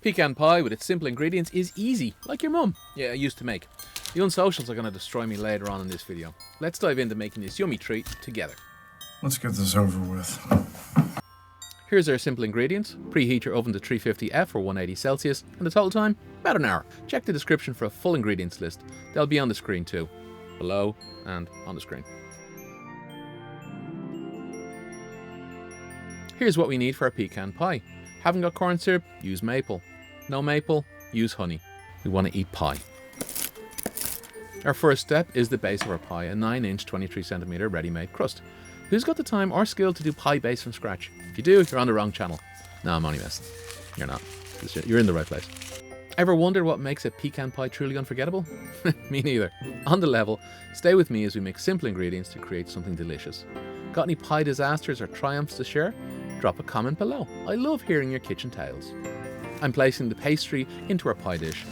Pecan pie with its simple ingredients is easy, like your mum. Yeah, I used to make. The unsocials are going to destroy me later on in this video. Let's dive into making this yummy treat together. Let's get this over with. Here's our simple ingredients. Preheat your oven to 350F or 180 Celsius, and the total time, about an hour. Check the description for a full ingredients list. They'll be on the screen too, below and on the screen. Here's what we need for our pecan pie. Haven't got corn syrup? Use maple. No maple? Use honey. We want to eat pie. Our first step is the base of our pie, a 9-inch, 23cm ready-made crust. Who's got the time or skill to do pie base from scratch? If you do, you're on the wrong channel. No, I'm only messing. You're not. You're in the right place. Ever wondered what makes a pecan pie truly unforgettable? Me neither. On the level, stay with me as we mix simple ingredients to create something delicious. Got any pie disasters or triumphs to share? Drop a comment below. I love hearing your kitchen tales. I'm placing the pastry into our pie dish.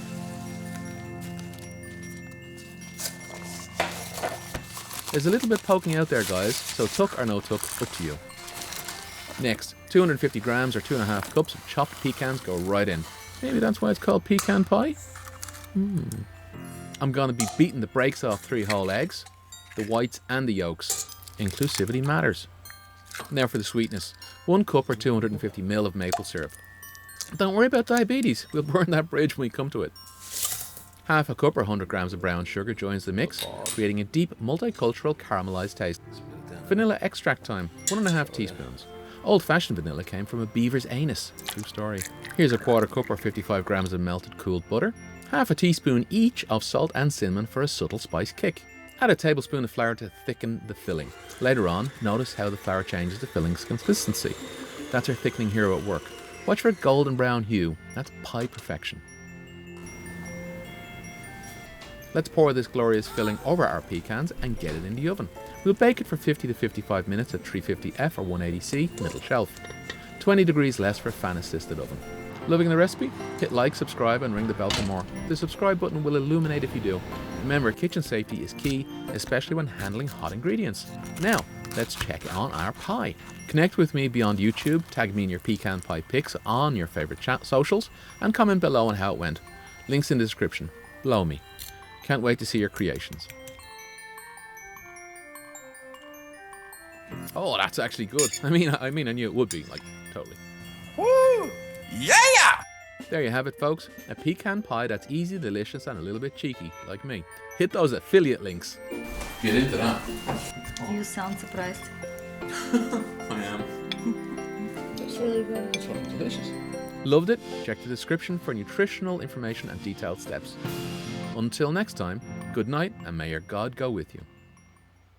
There's a little bit poking out there, guys, so tuck or no tuck, up to you. Next, 250 grams or 2.5 cups of chopped pecans go right in. Maybe that's why it's called pecan pie? I'm going to be beating the brakes off 3 whole eggs, the whites and the yolks. Inclusivity matters. Now for the sweetness. 1 cup or 250 ml of maple syrup. Don't worry about diabetes, we'll burn that bridge when we come to it. Half a cup or 100 grams of brown sugar joins the mix, creating a deep, multicultural caramelized taste. Vanilla extract time, 1.5 teaspoons. Old-fashioned vanilla came from a beaver's anus. True story. Here's a 1/4 cup or 55 grams of melted cooled butter. Half a teaspoon each of salt and cinnamon for a subtle spice kick. Add a tablespoon of flour to thicken the filling. Later on, notice how the flour changes the filling's consistency. That's our thickening hero at work. Watch for a golden brown hue. That's pie perfection. Let's pour this glorious filling over our pecans and get it in the oven. We'll bake it for 50 to 55 minutes at 350F or 180C, middle shelf. 20 degrees less for a fan-assisted oven. Loving the recipe? Hit like, subscribe and ring the bell for more. The subscribe button will illuminate if you do. Remember, kitchen safety is key, especially when handling hot ingredients. Now, let's check on our pie. Connect with me beyond YouTube, tag me in your pecan pie pics on your favourite socials, and comment below on how it went. Links in the description. Blow me. Can't wait to see your creations. Oh, that's actually good. I mean, I knew it would be, like, totally. Woo! Yeah! There you have it, folks. A pecan pie that's easy, delicious, and a little bit cheeky, like me. Hit those affiliate links. Get into that. You sound surprised. I am. It's really good. It's delicious. Loved it? Check the description for nutritional information and detailed steps. Until next time, good night, and may your God go with you.